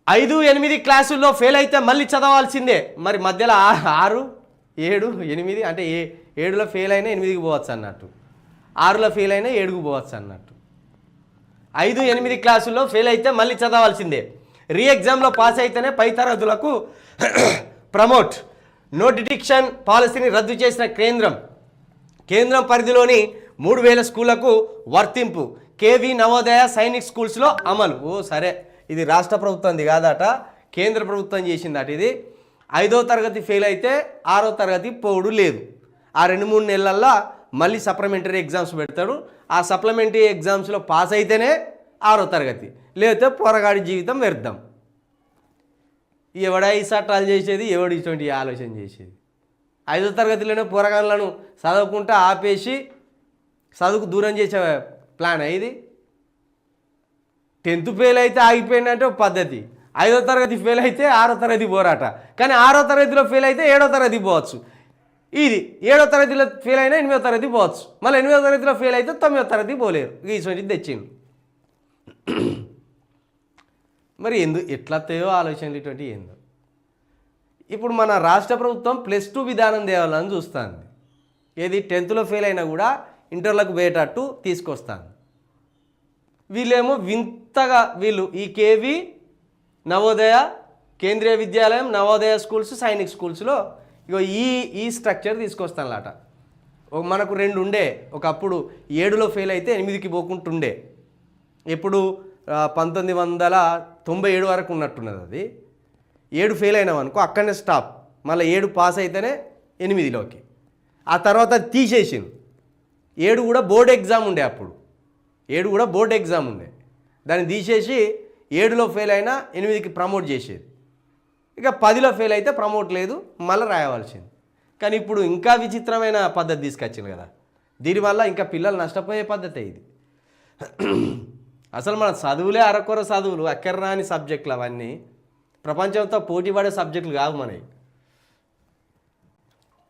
5, 8 క్లాసుల్లో ఫెయిల్ అయితే మళ్ళీ చదవాల్సిందే. మరి మధ్యలో 6, 7, 8 అంటే 7లో ఫెయిల్ అయినా 8కి పోవచ్చు అన్నట్టు, 6లో ఫెయిల్ అయినా 7కు పోవచ్చు అన్నట్టు. 5, 8 క్లాసుల్లో ఫెయిల్ అయితే మళ్ళీ చదవాల్సిందే. రీ ఎగ్జామ్లో పాస్ అయితేనే పై తరగతులకు ప్రమోట్. నో డిటెక్షన్ పాలసీని రద్దు చేసిన కేంద్రం పరిధిలోని 3000 స్కూళ్లకు వర్తింపు. కేవీ నవోదయ సైనిక్ స్కూల్స్లో అమలు. సరే, ఇది రాష్ట్ర ప్రభుత్వంది కాదట, కేంద్ర ప్రభుత్వం చేసిందట. ఇది 5వ తరగతి ఫెయిల్ అయితే 6వ తరగతి పోవుడు లేదు. ఆ 2-3 నెలల్లో మళ్ళీ సప్లిమెంటరీ ఎగ్జామ్స్ పెడతాడు. ఆ సప్లిమెంటరీ ఎగ్జామ్స్లో పాస్ అయితేనే 6వ తరగతి, లేకపోతే పోరగాడి జీవితం వ్యర్థం. ఎవడా ఈ చట్టాలు చేసేది, ఎవడు ఇటువంటి ఆలోచన చేసేది? 5వ తరగతిలోనే పోరగాళ్ళను చదవకుండా ఆపేసి చదువుకు దూరం చేసే ప్లాన్ ఇది. 10th ఫెయిల్ అయితే ఆగిపోయిందంటే ఒక పద్ధతి, 5వ తరగతి ఫెయిల్ అయితే 6వ తరగతి పోరాట. కానీ 6వ తరగతిలో ఫెయిల్ అయితే 7వ తరగతి పోవచ్చు. ఇది 7వ తరగతిలో ఫెయిల్ అయినా 8వ తరగతి పోవచ్చు. మళ్ళీ 8వ తరగతిలో ఫెయిల్ అయితే 9వ తరగతి పోలేరు. ఇటువంటిది తెచ్చిండు. మరి ఎట్లస్తాయో ఆలోచనలు ఇటువంటివి ఏందో. ఇప్పుడు మన రాష్ట్ర ప్రభుత్వం +2 విధానం తేవాలని చూస్తుంది. ఏది 10thలో ఫెయిల్ అయినా కూడా ఇంటర్లకు పోయేటట్టు తీసుకొస్తాను. వీళ్ళేమో వింతగా ఈ కేవీ నవోదయ కేంద్రీయ విద్యాలయం నవోదయ స్కూల్స్ సైనిక్ స్కూల్స్లో ఇగో ఈ స్ట్రక్చర్ తీసుకొస్తానులాట. మనకు 2 ఉండే, ఒకప్పుడు 7లో ఫెయిల్ అయితే 8కి పోకుంటుండే. ఎప్పుడు 1997 వరకు ఉన్నట్టున్నది. అది 7 ఫెయిల్ అయినాం అనుకో అక్కడనే స్టాప్, మళ్ళీ 7 పాస్ అయితేనే 8లోకి. ఆ తర్వాత తీసేసింది. 7 కూడా బోర్డు ఎగ్జామ్ ఉండే, అప్పుడు 7 కూడా బోర్డు ఎగ్జామ్ ఉండే, దాన్ని తీసేసి 7లో ఫెయిల్ అయినా 8కి ప్రమోట్ చేసేది. ఇక 10లో ఫెయిల్ అయితే ప్రమోట్ లేదు, మళ్ళీ రాయవలసింది. కానీ ఇప్పుడు ఇంకా విచిత్రమైన పద్ధతి తీసుకొచ్చింది కదా. దీనివల్ల ఇంకా పిల్లలు నష్టపోయే పద్ధతి ఇది. అసలు మన చదువులే అరకొర చదువులు, అక్కర్రాని సబ్జెక్టులు అవన్నీ. ప్రపంచంతో పోటీ పడే సబ్జెక్టులు కావు మనవి.